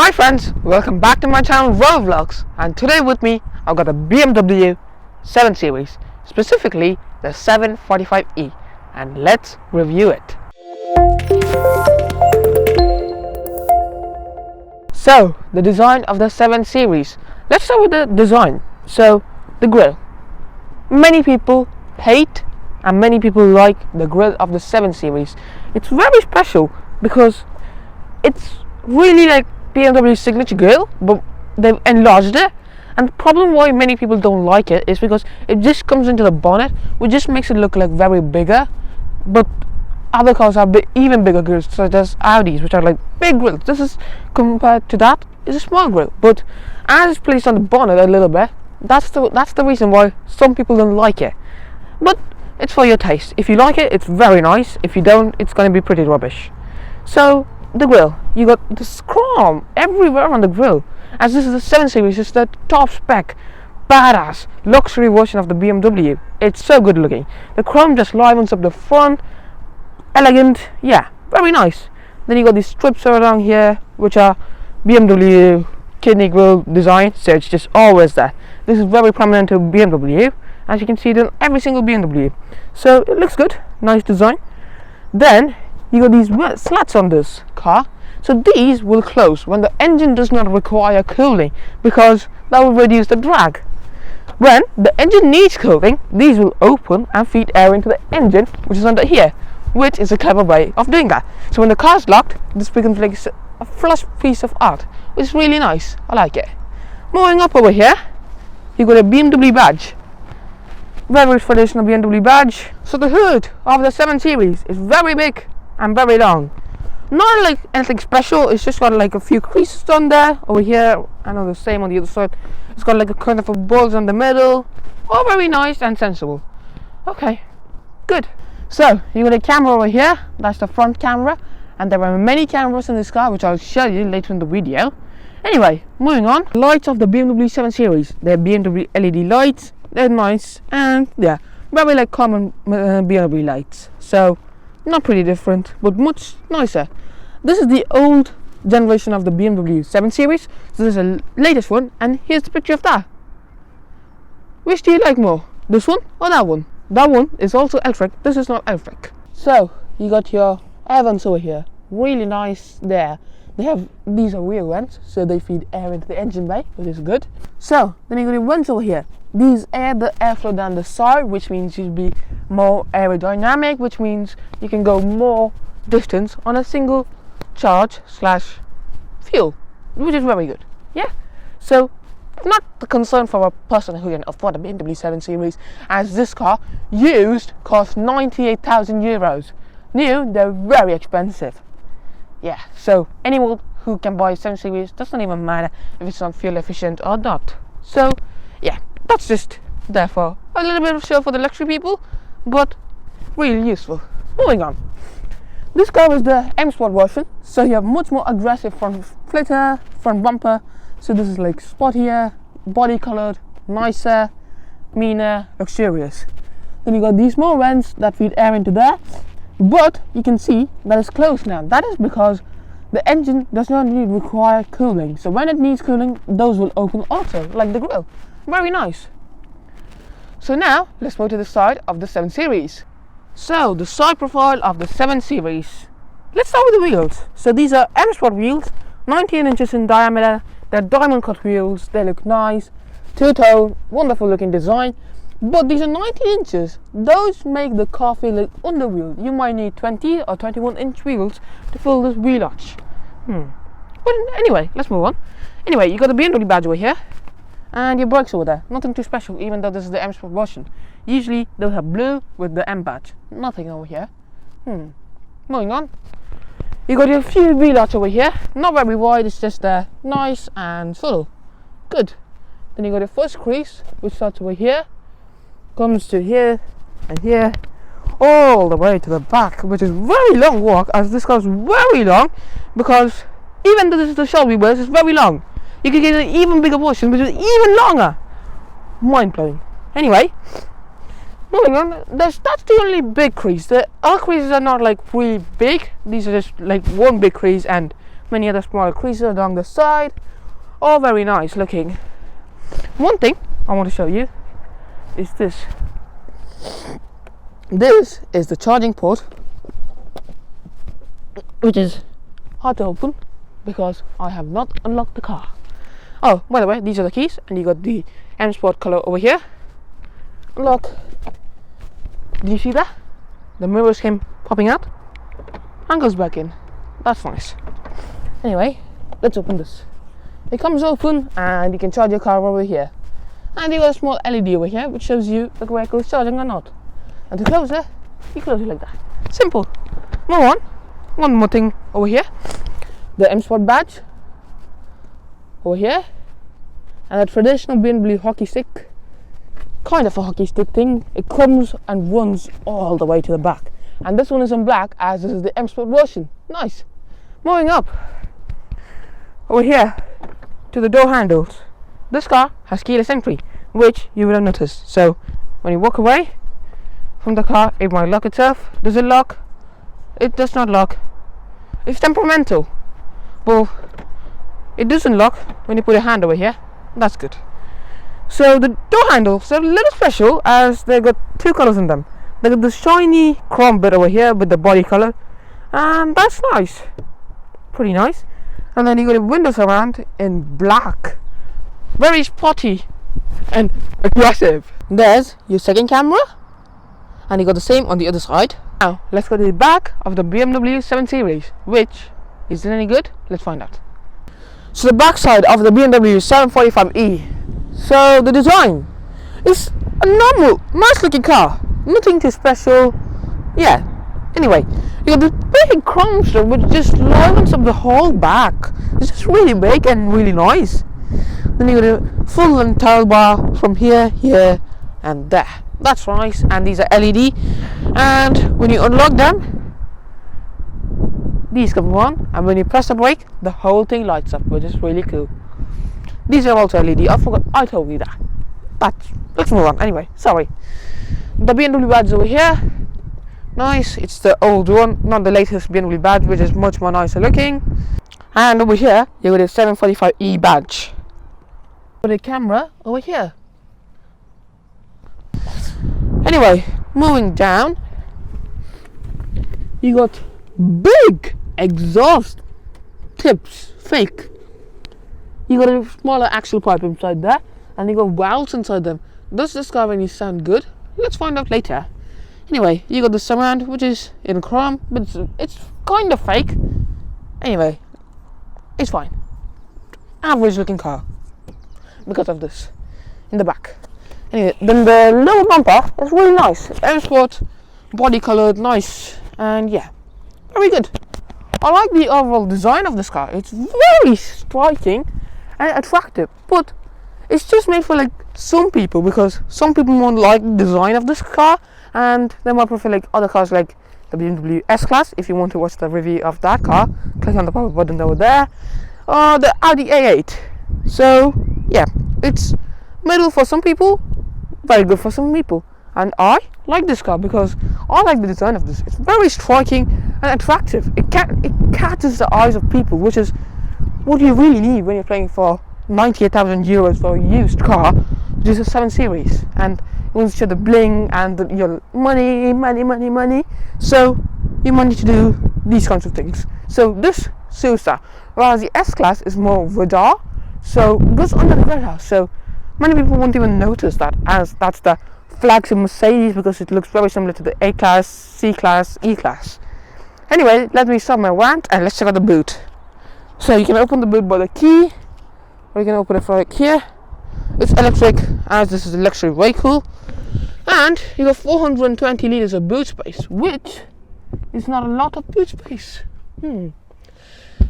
Hi friends, welcome back to my channel World Vlogs, and today with me I've got a BMW 7 Series, specifically the 745e, and let's review it. So, the design of the 7 Series. Let's start with the design. So, the grille. Many people hate and many people like the grille of the 7 Series. It's very special because it's really like BMW's signature grille, but they've enlarged it. And the problem why many people don't like it is because it just comes into the bonnet, which just makes it look like very bigger. But other cars have even bigger grills, such as Audis, which are like big grills. This is, compared to that, is a small grill. But as it's placed on the bonnet a little bit, that's the reason why some people don't like it. But it's for your taste. If you like it, it's very nice. If you don't, it's going to be pretty rubbish. So the grille, you got this chrome everywhere on the grille, as this is the 7 Series. It's the top spec, badass luxury version of the BMW. It's so good looking. The chrome just livens up the front, elegant, yeah, very nice. Then you got these strips around here, which are BMW kidney grille design, so it's just always there. This is very prominent to BMW, as you can see it in every single BMW. So it looks good, nice design. Then you got these slats on this car, so these will close when the engine does not require cooling, because that will reduce the drag. When the engine needs cooling, these will open and feed air into the engine, which is under here, which is a clever way of doing that. So when the car is locked, this becomes like a flush piece of art, which is really nice. I like it. Moving up over here, you got a BMW badge. Very traditional BMW badge. So the hood of the 7 Series is very big and very long. Not like anything special, it's just got like a few creases on there. Over here, I know the same on the other side. It's got like a kind of a bulge on the middle. All very nice and sensible. Okay, good. So you got a camera over here, that's the front camera, and there are many cameras in this car, which I'll show you later in the video. Anyway, moving on. Lights of the BMW 7 Series. They're BMW LED lights. They're nice and yeah, very like common BMW lights. So not pretty different, but much nicer. This is the old generation of the BMW 7 Series. So this is the latest one, and here's the picture of that. Which do you like more? This one or that one? That one is also electric. This is not electric. So you got your air vents over here. Really nice there. These are rear vents, so they feed air into the engine bay, which is good. So then you got your vents over here. These air the airflow down the side, which means you'll be more aerodynamic, which means you can go more distance on a single charge / fuel, which is very good. Yeah. So not the concern for a person who can afford a BMW 7 Series, as this car used costs 98,000 euros. New, they're very expensive. Yeah, so anyone who can buy a 7 Series, doesn't even matter if it's not fuel efficient or not. So yeah, that's just therefore a little bit of show for the luxury people, but really useful. Moving on. This car is the M Sport version, so you have much more aggressive front splitter, front bumper. So this is like sportier, body colored, nicer, meaner, luxurious. Then you got these more vents that feed air into there, but you can see that it's closed now. That is because the engine does not require cooling. So when it needs cooling, those will open also, like the grille. Very nice. So now let's move to the side of the 7 Series. So the side profile of the 7 Series. Let's start with the wheels. So these are M Sport wheels, 19 inches in diameter. They're diamond cut wheels. They look nice, two-tone, wonderful looking design. But these are 19 inches. Those make the car feel like under wheel. You might need 20 or 21 inch wheels to fill this wheel arch. But anyway, let's move on. Anyway, you got the BMW badge over here, and your brakes over there. Nothing too special, even though this is the M Sport version. Usually they'll have blue with the M badge. Nothing over here. Moving on. You got your few wheel arch over here. Not very wide, it's just nice and full. Good. Then you got your first crease, which starts over here, comes to here and here, all the way to the back, which is very long walk, as this car is very long, because even though this is the Shelby wheels, it's very long. You can get an even bigger version, which is even longer. Mind blowing. Anyway, moving on. That's the only big crease. The other creases are not like really big. These are just like one big crease and many other smaller creases along the side, all very nice looking. One thing I want to show you is this. This is the charging port, which is hard to open because I have not unlocked the car. Oh, by the way, these are the keys, and you got the M Sport color over here. Look, do you see that? The mirrors came popping out and goes back in. That's nice. Anyway, let's open this. It comes open and you can charge your car over here. And you got a small LED over here which shows you the vehicle is charging or not. And to close it, you close it like that. Simple. Move on. One more thing over here. The M Sport badge over here. And a traditional BMW hockey stick. Kind of a hockey stick thing. It comes and runs all the way to the back. And this one is in black, as this is the M Sport version. Nice. Moving up. Over here to the door handles. This car has keyless entry, which you would have noticed. So when you walk away from the car, it might lock itself. Does it lock? It does not lock. It's temperamental. Well, it doesn't lock when you put your hand over here. That's good. So the door handles are a little special, as they got two colors in them. They got the shiny chrome bit over here with the body color, and that's nice. Pretty nice. And then you got the window surround in black. Very spotty and aggressive. There's your second camera, and you got the same on the other side. Now let's go to the back of the BMW 7 Series, which is it any good? Let's find out. So the back side of the BMW 745e. So the design is a normal, nice looking car. Nothing too special. Yeah. Anyway, you got this big chrome strip which just lines up the whole back. It's just really big and really nice. Then you got a full and tile bar from here, here, and there. That's nice. And these are LED. And when you unlock them, these come on. And when you press the brake, the whole thing lights up, which is really cool. These are also LED. I forgot. I told you that. But let's move on. Anyway, sorry. The BMW badge over here. Nice. It's the old one, not the latest BMW badge, which is much more nicer looking. And over here, you got a 745e badge. Put a camera over here. Anyway, moving down, you got big exhaust tips, fake. You got a smaller axle pipe inside there, and you got valves inside them. Does this car really sound good? Let's find out later. Anyway, you got the surround, which is in chrome, but it's kind of fake. Anyway, it's fine. Average looking car because of this in the back. Anyway, then the lower bumper is really nice. M Sport, body colored, nice, and yeah, very good. I like the overall design of this car. It's very striking and attractive, but it's just made for like some people, because some people won't like the design of this car and they might prefer like other cars like the BMW S-Class. If you want to watch the review of that car, click on the power button over there, or the Audi A8. So yeah, it's middle for some people, very good for some people, and I like this car because I like the design of this. It's very striking and attractive. It catches the eyes of people, which is what you really need when you're paying for 98,000 euros for a used car, which is a 7 Series, and it wants to show the bling and your money. So you might need to do these kinds of things. So this suits that. Whereas the S-Class is more radar, so it goes under the radar. So many people won't even notice that, as that's the flagship Mercedes, because it looks very similar to the A-Class, C-Class, E-Class. Anyway, let me stop my rant and let's check out the boot. So you can open the boot by the key, or you can open it from like here. It's electric, as this is a luxury vehicle, and you got 420 liters of boot space, which is not a lot of boot space.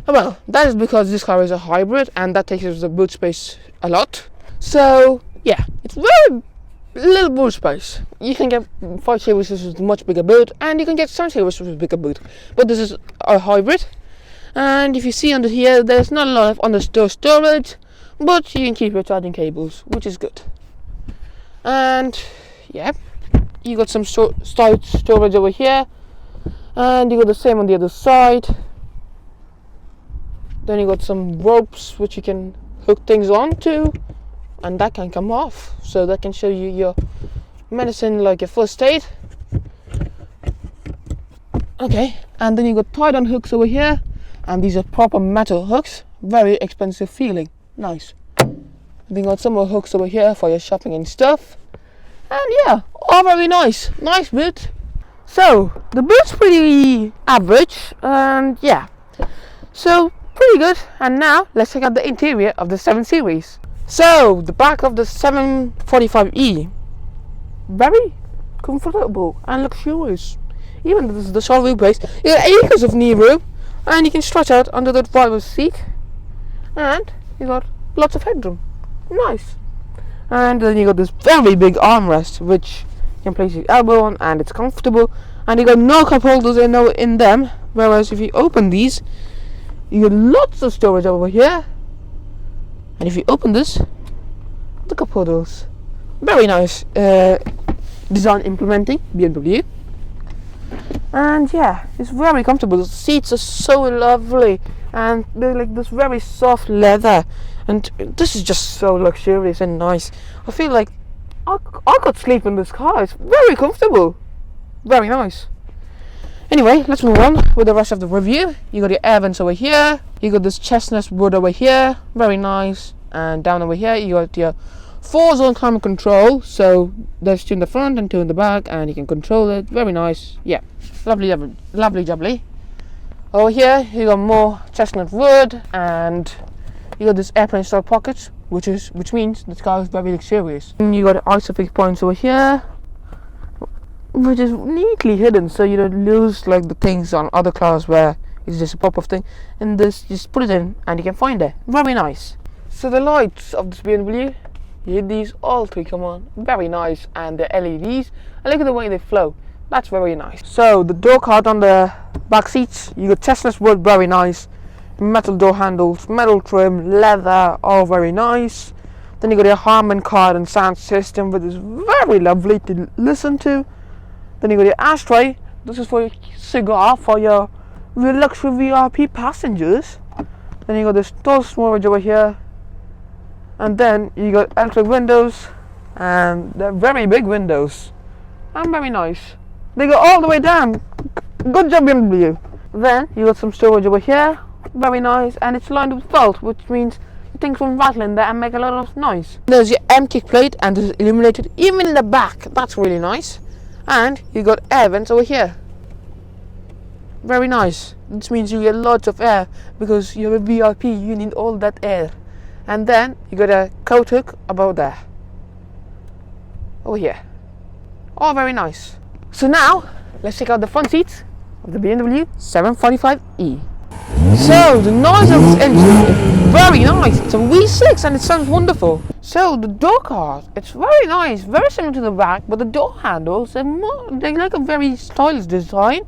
Well, that is because this car is a hybrid, and that takes up the boot space a lot. So yeah, it's very little boot space. You can get 5 Series with a much bigger boot, and you can get 7 Series with a bigger boot, but this is a hybrid. And if you see under here, there's not a lot of understore storage, but you can keep your charging cables, which is good. And yeah, you got some storage over here, and you got the same on the other side. Then you got some ropes which you can hook things onto, and that can come off, so that can show you your medicine, like your first aid. Okay, and then you got tie-down hooks over here, and these are proper metal hooks, very expensive feeling, nice. Then you got some more hooks over here for your shopping and stuff, and yeah, all very nice boot. So the boot's pretty average, and yeah, so pretty good. And now let's check out the interior of the 7 Series. So the back of the 745E, very comfortable and luxurious. Even the short wheelbase, you got acres of knee room, and you can stretch out under the driver's seat, and you got lots of headroom, nice. And then you got this very big armrest which you can place your elbow on, and it's comfortable, and you got no cup holders in them, whereas if you open these, you get lots of storage over here. And if you open this, the cup holders, very nice design implementing BMW. And yeah, it's very comfortable. The seats are so lovely, and they're like this very soft leather, and this is just so luxurious and nice. I feel like I could sleep in this car. It's very comfortable, very nice. Anyway, let's move on with the rest of the review. You got your air vents over here, you got this chestnut wood over here, very nice. And down over here you got your 4-zone climate control, so there's 2 in the front and 2 in the back, and you can control it, very nice. Yeah, lovely jubbly. Over here you got more chestnut wood, and you got this airplane style pockets, which means this car is very luxurious. And you got isofix points over here, which is neatly hidden, so you don't lose like the things on other cars where it's just a pop-up thing. And this, just put it in and you can find it, very nice. So the lights of this BMW, you hit these, all 3 come on, very nice, and the LEDs, and look at the way they flow, that's very nice. So the door card on the back seats, you got chestnut wood, very nice, metal door handles, metal trim, leather, all very nice. Then you got your Harman Kardon sound system, which is very lovely to listen to. Then you got your ashtray, this is for your cigar, for your luxury VIP passengers. Then you got this tall storage over here. And then you got electric windows, and they're very big windows, and very nice. They go all the way down. Good job, BMW. Then you got some storage over here, very nice, and it's lined with felt, which means things won't rattle in there and make a lot of noise. There's your M kick plate, and this is illuminated even in the back. That's really nice. And you got air vents over here. Very nice. This means you get lots of air, because you're a VIP. You need all that air. And then you got a coat hook about there, over here, all very nice. So now let's check out the front seats of the BMW 745E. So the noise of this engine is very nice. It's a V6 and it sounds wonderful. So the door card, it's very nice, very similar to the back, but the door handles they're like a very stylish design.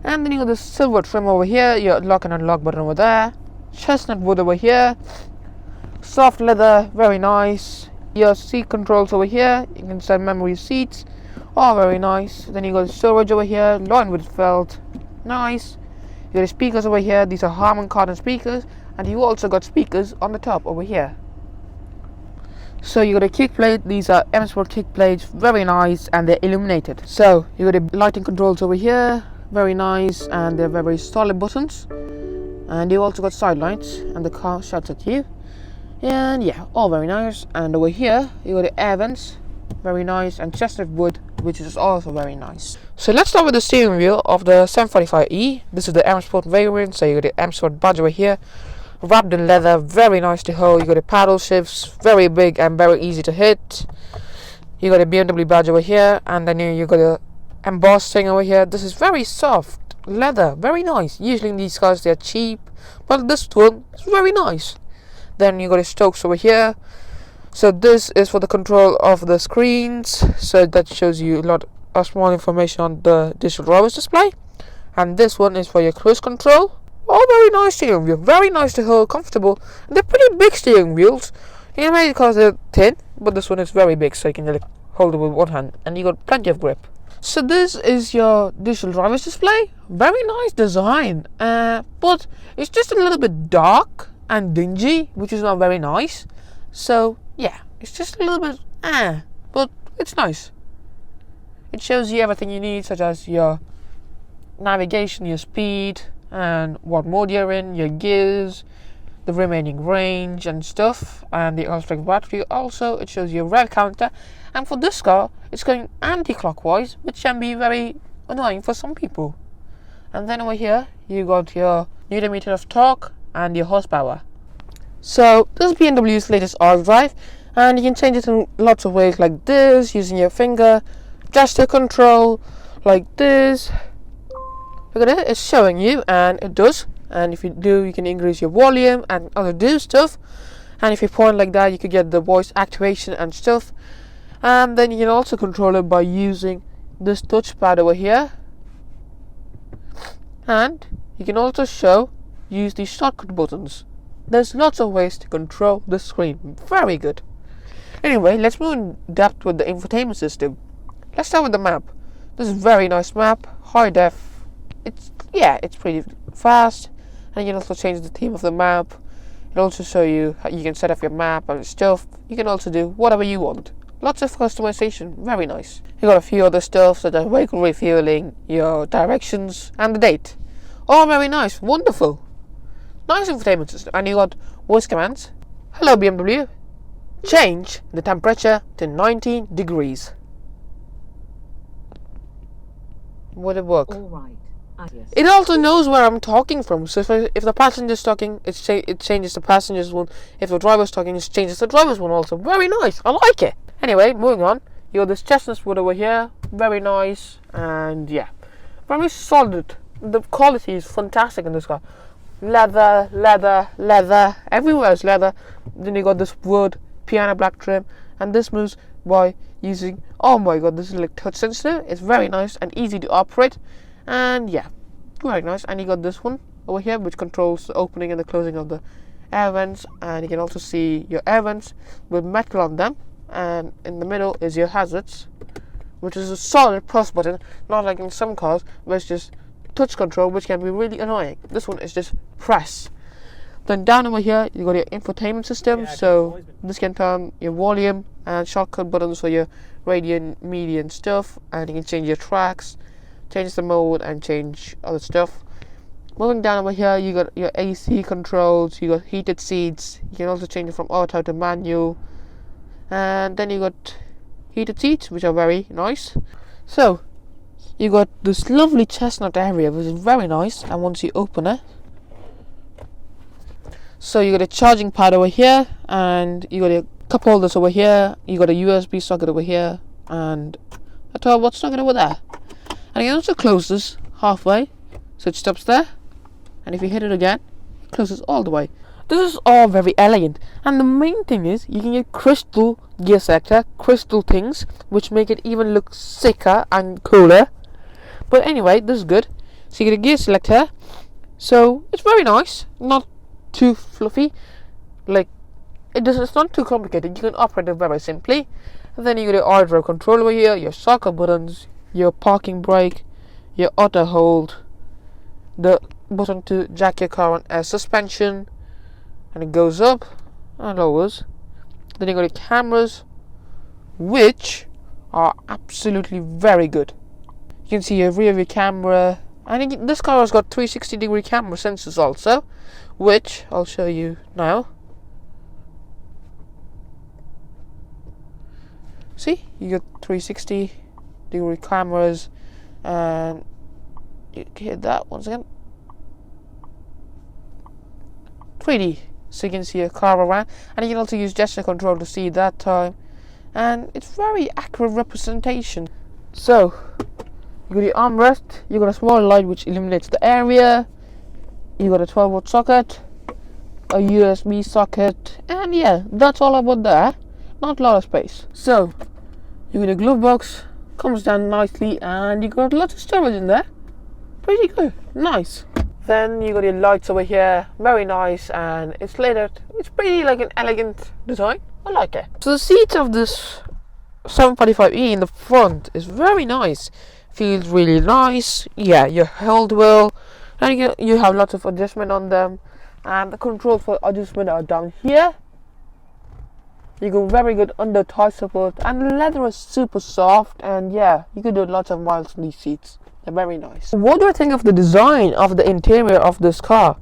And then you got the silver trim over here, your lock and unlock button over there, chestnut wood over here. Soft leather, very nice. Your seat controls over here, you can set memory seats, all very nice. Then you got storage over here, lined with felt, nice. You got the speakers over here, these are Harman Kardon speakers, and you also got speakers on the top over here. So you got a kick plate, these are M Sport kick plates, very nice, and they're illuminated. So you got the lighting controls over here, very nice, and they're very solid buttons. And you also got side lights, and the car shuts at you. And yeah, all very nice. And over here you got the air vents, very nice, and chestnut wood, which is also very nice. So let's start with the steering wheel of the 745E. This is the M Sport variant, so you got the M Sport badge over here, wrapped in leather, very nice to hold. You got the paddle shifts, very big and very easy to hit. You got a BMW badge over here, and then you got a embossed thing over here. This is very soft leather, very nice. Usually in these cars they're cheap, but this one is very nice. Then you got a Stokes over here. So this is for the control of the screens, so that shows you a lot of small information on the digital driver's display. And this one is for your cruise control. All very nice steering wheel, very nice to hold, comfortable. They're pretty big steering wheels. In many cars they're thin, but this one is very big, so you can hold it with one hand, and you got plenty of grip. So this is your digital driver's display. Very nice design, but it's just a little bit dark and dingy, which is not very nice. So yeah, it's just a little bit but it's nice. It shows you everything you need, such as your navigation, your speed, and what mode you're in, your gears, the remaining range and stuff, and the electric battery. Also, it shows your rev counter, and for this car, it's going anti-clockwise, which can be very annoying for some people. And then over here, you got your Newton meter of torque and your horsepower. So this is BMW's latest arc drive, and you can change it in lots of ways, like this, using your finger gesture control, like this. Look at it, it's showing you, and it does. And if you do, you can increase your volume and other do stuff. And if you point like that, you could get the voice activation and stuff. And then you can also control it by using this touchpad over here. And you can also use these shortcut buttons. There's lots of ways to control the screen. Very good. Anyway, let's move in depth with the infotainment system. Let's start with the map. This is a very nice map, high def. It's pretty fast. And you can also change the theme of the map. It'll also show you how you can set up your map and stuff. You can also do whatever you want. Lots of customization, very nice. You got a few other stuff such as vehicle refueling, your directions, and the date. All very nice, wonderful. Nice infotainment system. And you got voice commands. Hello BMW. Change the temperature to 19 degrees. Would it work? All right. Yes. It also knows where I'm talking from. So if the passenger's talking, it changes the passenger's one. If the driver's talking, it changes the driver's one also. Very nice. I like it. Anyway, moving on. You got this chestnut wood over here. Very nice. And yeah, very solid. The quality is fantastic in this car. Leather, leather, leather. Everywhere is leather. Then you got this wood, piano black trim. And this moves by using, oh my god, this is like touch sensitive. It's very nice and easy to operate. And yeah, very nice. And you got this one over here, which controls the opening and the closing of the air vents. And you can also see your air vents with metal on them. And in the middle is your hazards, which is a solid press button, not like in some cars where it's just touch control, which can be really annoying. This one is just press. Then down over here, you got your infotainment system. So this can turn your volume and shortcut buttons for your radio, media and stuff. And you can change your tracks, change the mode, and change other stuff. Moving down over here, you got your AC controls, you got heated seats. You can also change it from auto to manual. And then you got heated seats, which are very nice. So you got this lovely chestnut area, which is very nice. And once you open it, so you got a charging pad over here, and you got a cup holders over here. You got a USB socket over here, and a 12-watt socket over there. And you can also close this halfway, so it stops there. And if you hit it again, it closes all the way. This is all very elegant. And the main thing is, you can get crystal gear selector, crystal things, which make it even look sicker and cooler. But anyway, this is good. So you get a gear selector. So it's very nice, not too fluffy. Like it's not too complicated. You can operate it very simply. And then you get your audio control over here, your socket buttons, your parking brake, your auto hold, the button to jack your car on air suspension, and it goes up and lowers. Then you got your cameras, which are absolutely very good. You can see your rear view camera, and this car has got 360-degree camera sensors also, which I'll show you now. See, you got 360-degree cameras, and you can hit that once again. 3D, so you can see a car around, and you can also use gesture control to see that time, and it's very accurate representation. So you got your armrest, you got a small light which illuminates the area, you got a 12-watt socket, a USB socket, and yeah, that's all about there. Not a lot of space. So you got a glove box, comes down nicely, and you got lots of storage in there. Pretty good, nice. Then you got your lights over here, very nice, and it's laid out. It's pretty like an elegant design. I like it. So the seats of this 745e in the front is very nice. Feels really nice. Yeah, you held well, and you have lots of adjustment on them, and the controls for adjustment are down here. You go very good under thigh support, and the leather is super soft, and yeah, you can do lots of miles on these seats. They're very nice. What do I think of the design of the interior of this car?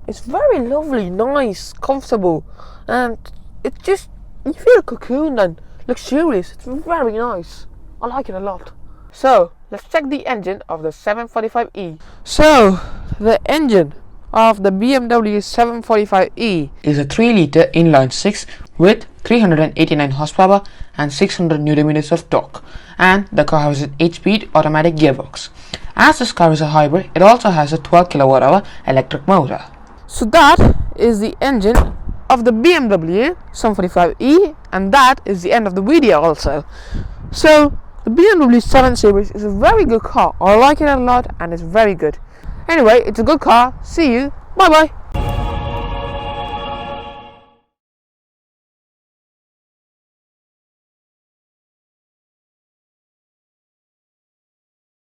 It's very lovely, nice, comfortable, and it just, you feel cocooned and luxurious. It's very nice. I like it a lot. So let's check the engine of the 745e. So the engine of the BMW 745e is a 3-liter inline-6 with 389 horsepower and 600 Nm of torque, and the car has an 8-speed automatic gearbox. As this car is a hybrid, it also has a 12 kWh electric motor. So that is the engine of the BMW 745e, and that is the end of the video also. So the BMW 7 Series is a very good car. I like it a lot, and it's very good. Anyway, it's a good car. See you. Bye bye.